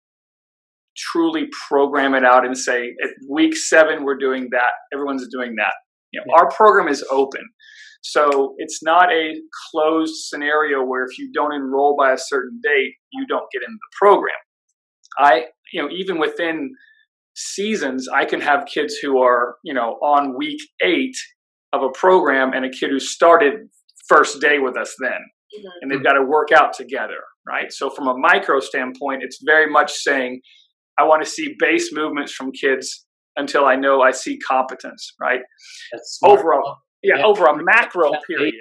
truly program it out and say, at week 7, we're doing that, everyone's doing that. Our program is open. So it's not a closed scenario where if you don't enroll by a certain date, you don't get into the program. Even within seasons, I can have kids who are, on week 8 of a program and a kid who started first day with us then, and they've got to work out together, right? So from a micro standpoint, it's very much saying, I want to see base movements from kids until I see competence, right? That's smart. Overall. Over a macro period.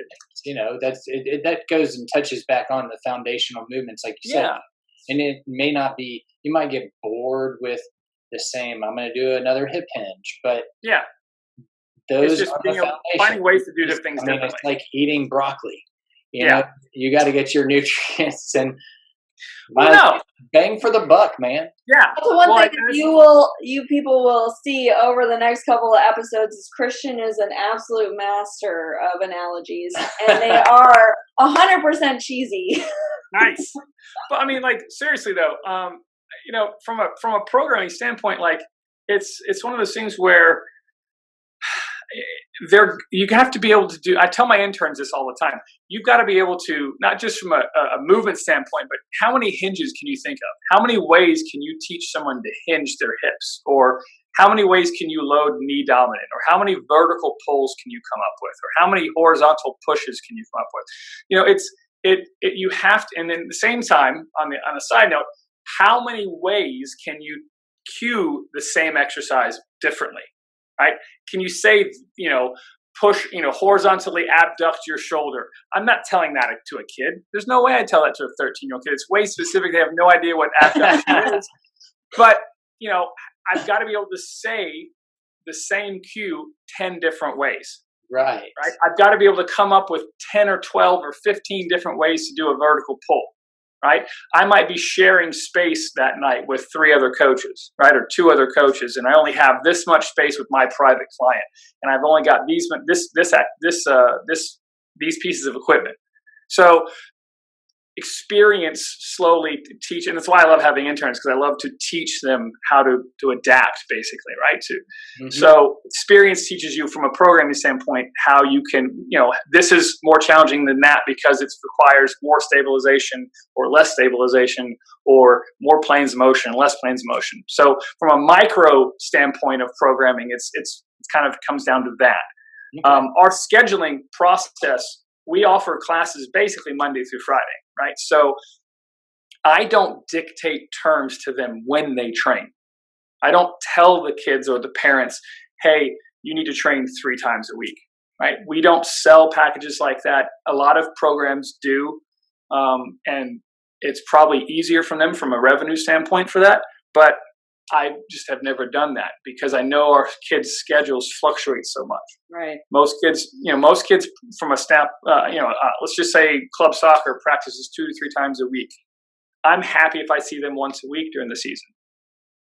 That goes and touches back on the foundational movements, like you said. And it may not be, you might get bored with the same, I'm going to do another hip hinge, but those it's just are the foundation. Finding ways to do things differently. It's like eating broccoli. You got to get your nutrients, and No. Bang for the buck, man. Yeah. That's the one thing you people will see over the next couple of episodes is Christian is an absolute master of analogies, and they are 100% cheesy. Nice. But I mean, like, seriously though, from a programming standpoint, like it's one of those things where you have to be able to do. I tell my interns this all the time. You've got to be able to, not just from a movement standpoint, but how many hinges can you think of? How many ways can you teach someone to hinge their hips? Or how many ways can you load knee dominant? Or how many vertical pulls can you come up with? Or how many horizontal pushes can you come up with? You have to, and then at the same time, on a side note, how many ways can you cue the same exercise differently? Right? Can you say, push, horizontally abduct your shoulder? I'm not telling that to a kid. There's no way I tell that to a 13-year-old kid. It's way specific. They have no idea what abduction is. But, I've got to be able to say the same cue 10 different ways. Right. I've got to be able to come up with 10 or 12 or 15 different ways to do a vertical pull. Right? I might be sharing space that night with 3 other coaches, right? Or 2 other coaches. And I only have this much space with my private client. And I've only got these pieces of equipment. So experience slowly teach. And that's why I love having interns, because I love to teach them how to adapt, basically, right? So experience teaches you from a programming standpoint how you can, this is more challenging than that because it requires more stabilization or less stabilization, or more planes of motion, less planes of motion. So from a micro standpoint of programming, it's kind of comes down to that. Okay. Our scheduling process, we offer classes basically Monday through Friday, right? So I don't dictate terms to them when they train. I don't tell the kids or the parents, hey, you need to train 3 times a week, right? We don't sell packages like that. A lot of programs do, and it's probably easier for them from a revenue standpoint for that, but I just have never done that because I know our kids' schedules fluctuate so much. Right. Most kids from a snap, let's just say club soccer practices 2 to 3 times a week. I'm happy if I see them once a week during the season.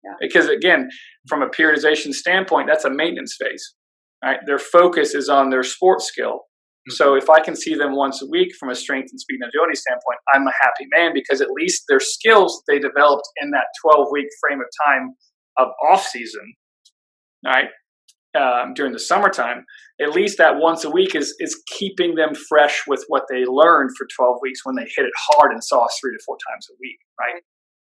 Yeah. Because again, from a periodization standpoint, that's a maintenance phase. Right? Their focus is on their sports skill. So if I can see them once a week from a strength and speed and agility standpoint, I'm a happy man because at least their skills they developed in that 12-week frame of time of off season, right, during the summertime, at least that once a week is keeping them fresh with what they learned for 12 weeks when they hit it hard and saw us 3 to 4 times a week, right?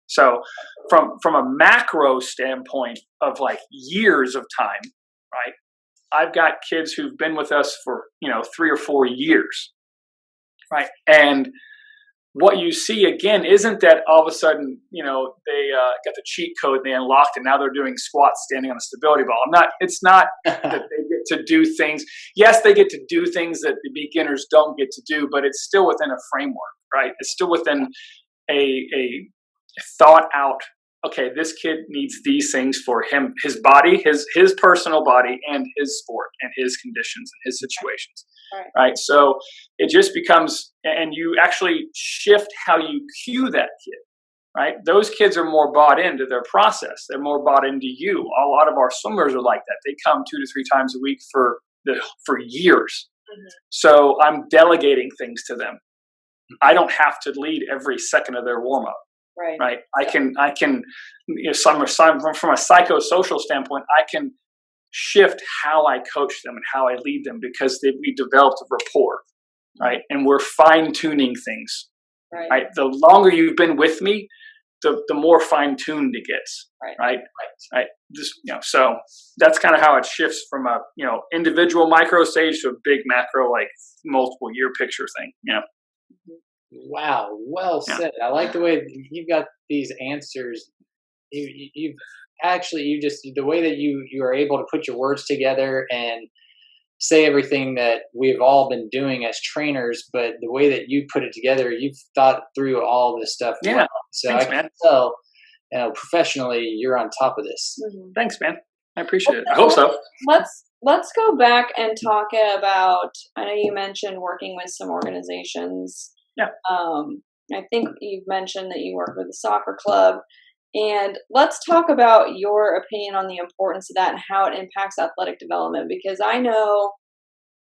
So from a macro standpoint of like years of time, right, I've got kids who've been with us for, 3 or 4 years, right? And what you see again isn't that all of a sudden, they got the cheat code, they unlocked, and now they're doing squats standing on a stability ball. It's not that they get to do things. Yes, they get to do things that the beginners don't get to do, but it's still within a framework, right? It's still within a thought out, okay, this kid needs these things for him, his body, his personal body, and his sport, and his conditions, and his situations, right? So it just becomes, and you actually shift how you cue that kid, right? Those kids are more bought into their process. They're more bought into you. A lot of our swimmers are like that. They come 2 to 3 times a week for years. Mm-hmm. So I'm delegating things to them. I don't have to lead every second of their warm up. Right. I can, from a psychosocial standpoint, I can shift how I coach them and how I lead them because we developed a rapport, right? And we're fine tuning things, right? The longer you've been with me, the more fine tuned it gets, right? Just, so that's kind of how it shifts from a, individual micro stage to a big macro, like multiple year picture thing, Mm-hmm. Wow, well said. I like the way you've got these answers. You've actually, the way that you are able to put your words together and say everything that we've all been doing as trainers, but the way that you put it together, you've thought through all this stuff. Yeah. Well. So thanks, I can tell, professionally, you're on top of this. Mm-hmm. Thanks, man. I appreciate it. I hope so. Let's go back and talk about, I know you mentioned working with some organizations. Yeah. I think you've mentioned that you work with a soccer club. And let's talk about your opinion on the importance of that and how it impacts athletic development. Because I know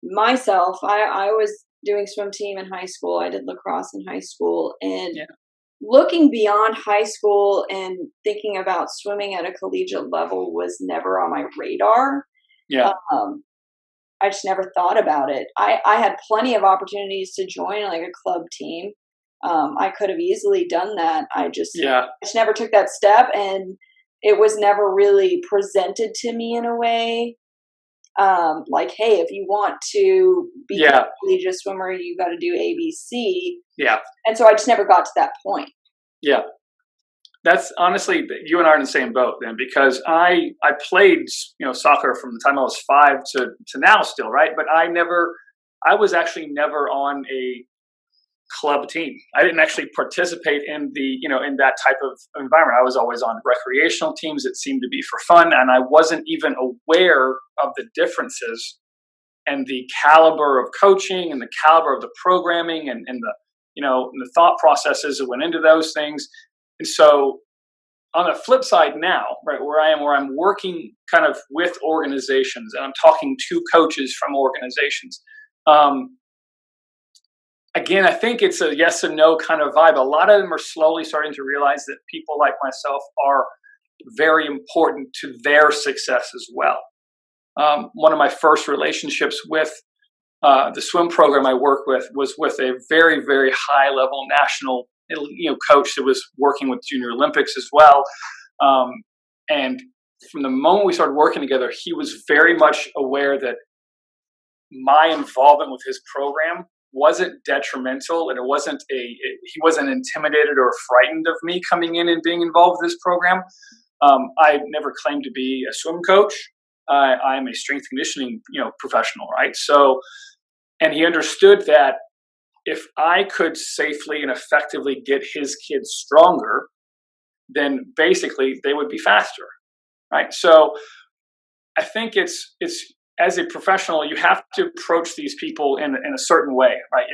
myself, I was doing swim team in high school. I did lacrosse in high school. And looking beyond high school and thinking about swimming at a collegiate level was never on my radar. Yeah. I just never thought about it. I had plenty of opportunities to join like a club team. I could have easily done that. I just never took that step, and it was never really presented to me in a way. Like, hey, if you want to be a collegiate swimmer, you got to do ABC. Yeah. And so I just never got to that point. Yeah. That's honestly, you and I are in the same boat then, because I played, soccer from the time I was 5 to now still, right? But I was actually never on a club team. I didn't actually participate in in that type of environment. I was always on recreational teams that seemed to be for fun, and I wasn't even aware of the differences and the caliber of coaching and the caliber of the programming and the and the thought processes that went into those things. And so on the flip side now, right, where I'm working kind of with organizations and I'm talking to coaches from organizations. Again, I think it's a yes and no kind of vibe. A lot of them are slowly starting to realize that people like myself are very important to their success as well. One of my first relationships with the swim program I work with was with a very, very high level national coach that was working with Junior Olympics as well. And from the moment we started working together, he was very much aware that my involvement with his program wasn't detrimental, and he wasn't intimidated or frightened of me coming in and being involved with this program. I never claimed to be a swim coach. I'm a strength conditioning, professional, right? So, and he understood that if I could safely and effectively get his kids stronger, then basically they would be faster, right? So I think it's as a professional, you have to approach these people in a certain way, right?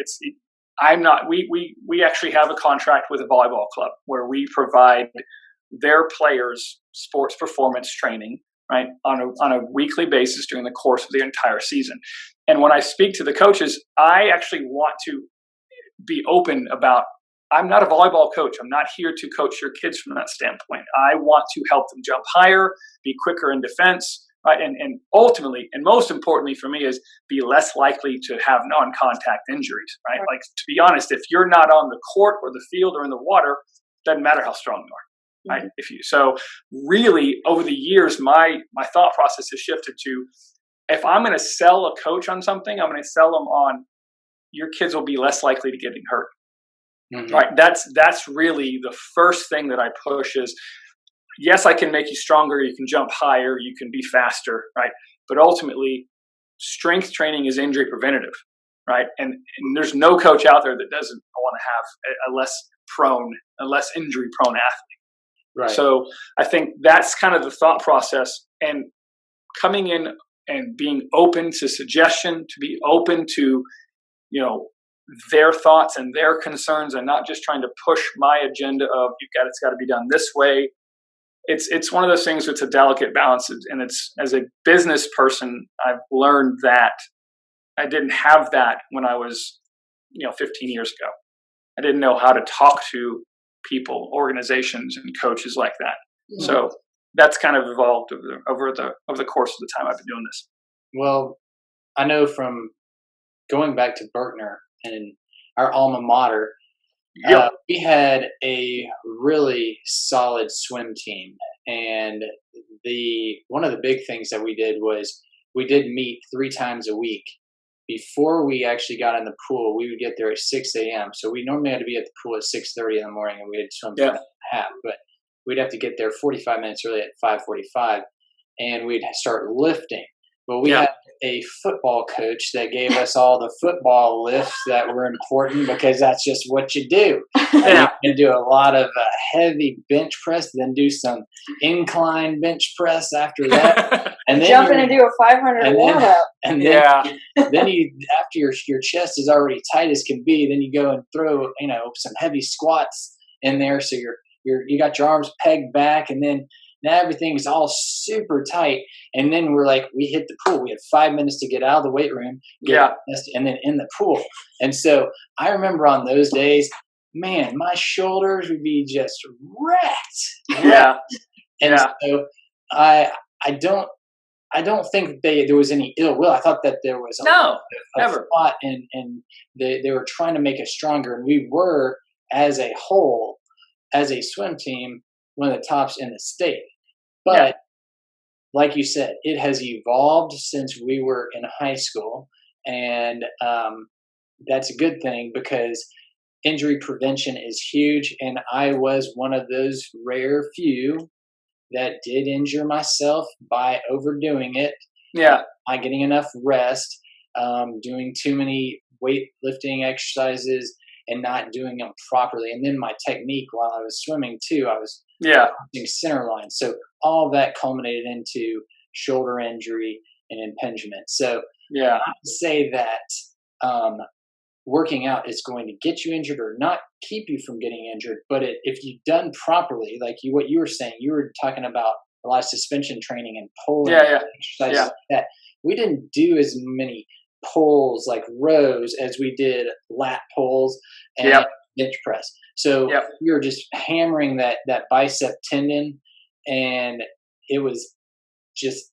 We actually have a contract with a volleyball club where we provide their players sports performance training, right, on a weekly basis during the course of the entire season. And when I speak to the coaches, I actually want to be open about, I'm not a volleyball coach. I'm not here to coach your kids from that standpoint. I want to help them jump higher, be quicker in defense, right? And ultimately, and most importantly for me, is be less likely to have non-contact injuries, right? Like, to be honest, if you're not on the court or the field or in the water, doesn't matter how strong you are, right? So really, over the years, my thought process has shifted to, if I'm going to sell a coach on something, I'm going to sell them on, your kids will be less likely to getting hurt. Mm-hmm. Right. That's really the first thing that I push is, yes, I can make you stronger. You can jump higher. You can be faster. Right. But ultimately, strength training is injury preventative. Right. And there's no coach out there that doesn't want to have a less injury prone athlete. Right. So I think that's kind of the thought process, and coming in and being open to suggestion, to be open to, their thoughts and their concerns, and not just trying to push my agenda of it's got to be done this way. It's one of those things that's a delicate balance. And it's, as a business person, I've learned that I didn't have that when I was, 15 years ago. I didn't know how to talk to people, organizations, and coaches like that. Mm-hmm. So that's kind of evolved over the course of the time I've been doing this. Well, I know from going back to Berkner and our alma mater, we had a really solid swim team. And one of the big things that we did was we did meet 3 times a week. Before we actually got in the pool, we would get there at 6 a.m. So we normally had to be at the pool at 6:30 in the morning, and we had to swim for a half. But we'd have to get there 45 minutes early at 5:45, and we'd start lifting. Well, we had a football coach that gave us all the football lifts that were important because that's just what you do. Yeah. You do a lot of heavy bench press, then do some incline bench press after that, and then jump in and do a 500 warm up. And then, then you, after your chest is already tight as can be, then you go and throw some heavy squats in there, so you got your arms pegged back, and then now everything is all super tight. And then we hit the pool. We had 5 minutes to get out of the weight room, and then in the pool. And so I remember on those days, man, my shoulders would be just wrecked. Yeah. And so I don't think there was any ill will. I thought that there was a thought, and they were trying to make us stronger. And we were, as a whole, as a swim team, one of the tops in the state. But like you said, it has evolved since we were in high school. And that's a good thing, because injury prevention is huge. And I was one of those rare few that did injure myself by overdoing it. Yeah. By getting enough rest, doing too many weightlifting exercises and not doing them properly. And then my technique while I was swimming too, I was using center line. So all of that culminated into shoulder injury and impingement. So I would say that working out is going to get you injured or not keep you from getting injured. But if you've done properly, like what you were saying, you were talking about a lot of suspension training and pulling exercises like that. We didn't do as many pulls like rows as we did lat pulls and bench press. So we were just hammering that bicep tendon, and it was just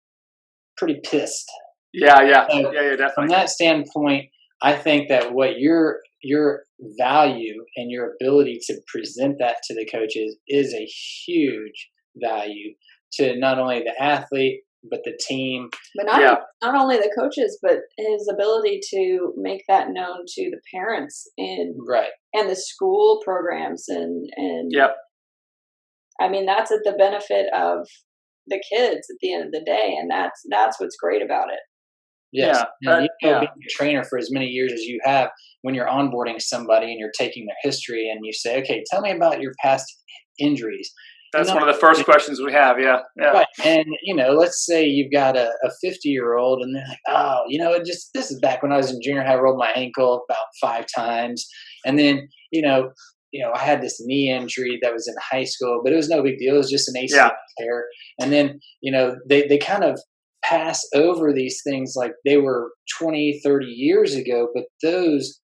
pretty pissed. Definitely. From that standpoint, I think that what your value and your ability to present that to the coaches is a huge value to not only the athlete but the team. But not only the coaches, but his ability to make that known to the parents and the school programs and I mean, that's at the benefit of the kids at the end of the day, and that's what's great about it. Yes. And being a trainer for as many years as you have, when you're onboarding somebody and you're taking their history and you say, okay, tell me about your past injuries. That's one of the first questions we have. Yeah. Right. And, let's say you've got a 50-year-old and they're like, this is back when I was in junior high, I rolled my ankle about 5 times. And then, I had this knee injury that was in high school, but it was no big deal. It was just an ACL tear. And then, they kind of pass over these things like they were 20, 30 years ago, but those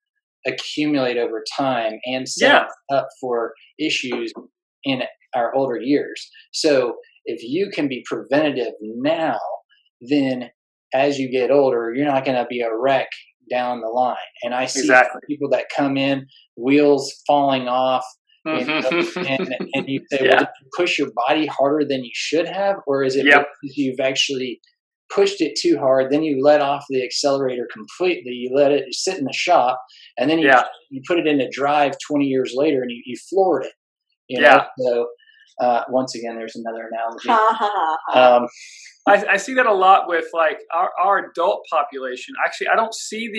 accumulate over time and set up for issues in our older years. So if you can be preventative now, then as you get older, you're not going to be a wreck down the line. And I see people that come in, wheels falling off, and you say, well, did you push your body harder than you should have? Or is it because you've actually pushed it too hard, then you let off the accelerator completely, you let it sit in the shop, and then you put it into drive 20 years later and you floored it. So once again, there's another analogy. I see that a lot with like our adult population. Actually, I don't see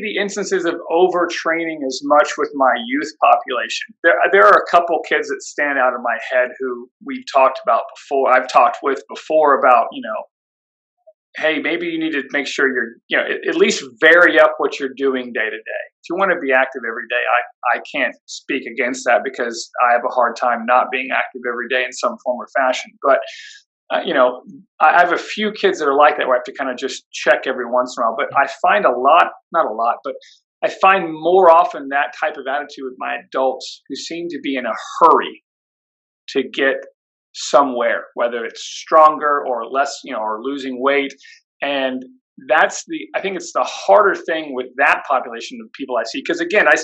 the instances of overtraining as much with my youth population. There are a couple kids that stand out in my head who we've talked about before. I've talked with before about, hey, maybe you need to make sure you're, at least vary up what you're doing day to day. If you want to be active every day, I can't speak against that because I have a hard time not being active every day in some form or fashion. But I have a few kids that are like that where I have to kind of just check every once in a while. But I find but I find more often that type of attitude with my adults who seem to be in a hurry to get somewhere, whether it's stronger or less, or losing weight. And I think it's the harder thing with that population of people I see. Because again, I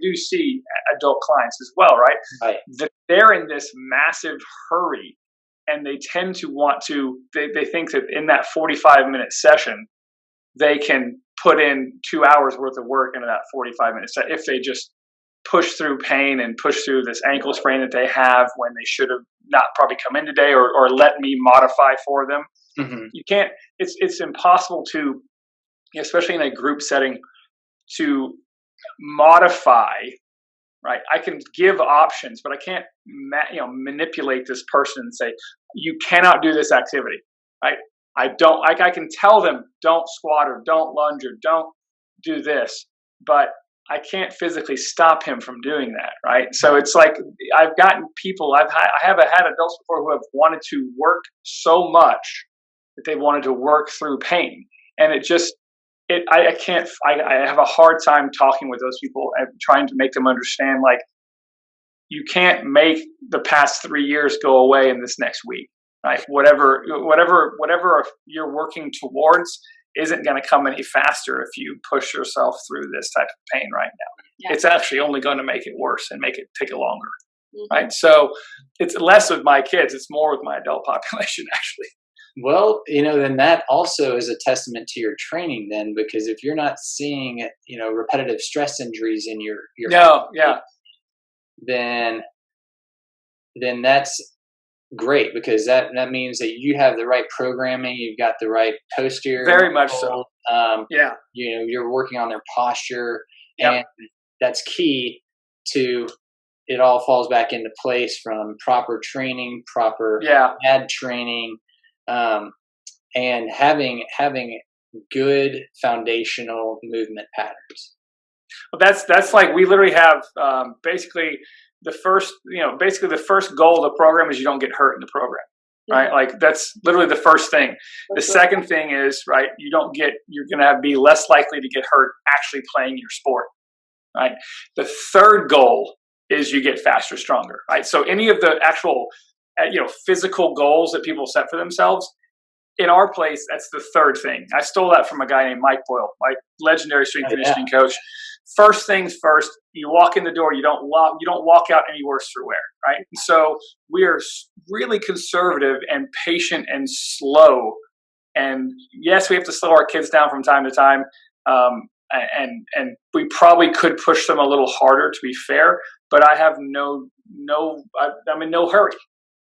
do see adult clients as well, right? That they're in this massive hurry. And they tend to want to, they think that in that 45-minute session, they can put in 2 hours worth of work into that 45-minute session if they just push through pain and push through this ankle sprain that they have when they should have not probably come in today or let me modify for them. You can't. It's impossible to, especially in a group setting, to modify. Right, I can give options, but I can't, manipulate this person and say you cannot do this activity. Right, I can tell them don't squat or don't lunge or don't do this, but I can't physically stop him from doing that. Right, so it's like I've gotten people. I have had adults before who have wanted to work so much that they wanted to work through pain, and I can't. I have a hard time talking with those people and trying to make them understand, like, you can't make the past 3 years go away in this next week, right? Whatever you're working towards isn't going to come any faster if you push yourself through this type of pain right now. Yeah. It's actually only going to make it worse and make it take it longer, right? So it's less with my kids; it's more with my adult population, actually. Well, then that also is a testament to your training then, because if you're not seeing, repetitive stress injuries in your then that's great, because that means that you have the right programming, you've got the right posterior. Very much so. You're working on their posture, and that's key to it. All falls back into place from proper training, proper MADTraining. And having good foundational movement patterns. Well, that's like, we literally have basically the first goal of the program is you don't get hurt in the program, right? Like, that's literally the first thing. The second thing is, right, you're going to be less likely to get hurt actually playing your sport, right? The third goal is you get faster, stronger, right? So any of the actual physical goals that people set for themselves, in our place, that's the third thing. I stole that from a guy named Mike Boyle, my legendary strength and conditioning coach. First things first, you walk in the door, you don't walk out any worse for wear, right? And so we are really conservative and patient and slow. And yes, we have to slow our kids down from time to time. And we probably could push them a little harder, to be fair, but I have I'm in no hurry.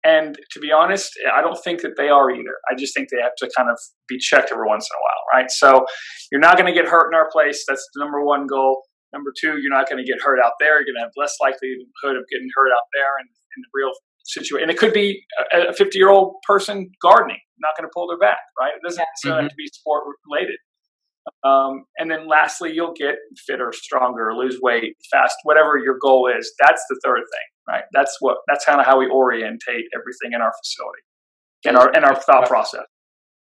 And to be honest, I don't think that they are either. I just think they have to kind of be checked every once in a while, right? So you're not going to get hurt in our place. That's the number one goal. Number two, you're not going to get hurt out there. You're going to have less likelihood of getting hurt out there in the real situation. And it could be a 50-year-old person gardening, not going to pull their back, right? It doesn't have to be sport related. And then lastly, you'll get fitter, stronger, lose weight, fast, whatever your goal is. That's the third thing, right? That's kind of how we orientate everything in our facility, in our thought process.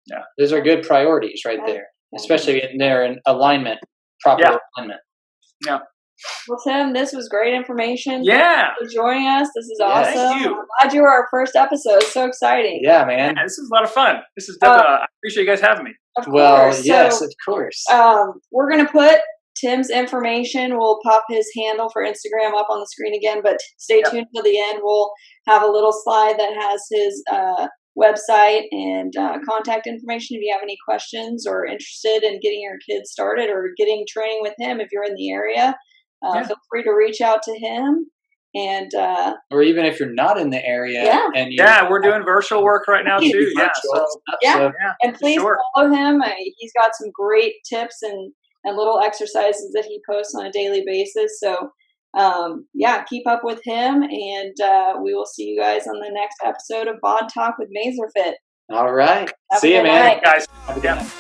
Yeah. Those are good priorities right there, especially in their alignment, proper alignment. Yeah. Well, Tim, this was great information. Yeah. Thank you for joining us. This is awesome. Thank you. I'm glad you were our first episode. So exciting. Yeah, man. Yeah, this is a lot of fun. This is definitely, I appreciate you guys having me. Of course. Yes, of course. We're going to put Tim's information. We'll pop his handle for Instagram up on the screen again, but stay tuned till the end. We'll have a little slide that has his website and contact information if you have any questions or interested in getting your kids started or getting training with him if you're in the area. Feel free to reach out to him. And or even if you're not in the area, and we're doing virtual work right now too. And please follow him. He's got some great tips and little exercises that he posts on a daily basis. So keep up with him, and we will see you guys on the next episode of Bod Talk with MADTraining. All right, see you, man, guys. Have a good night.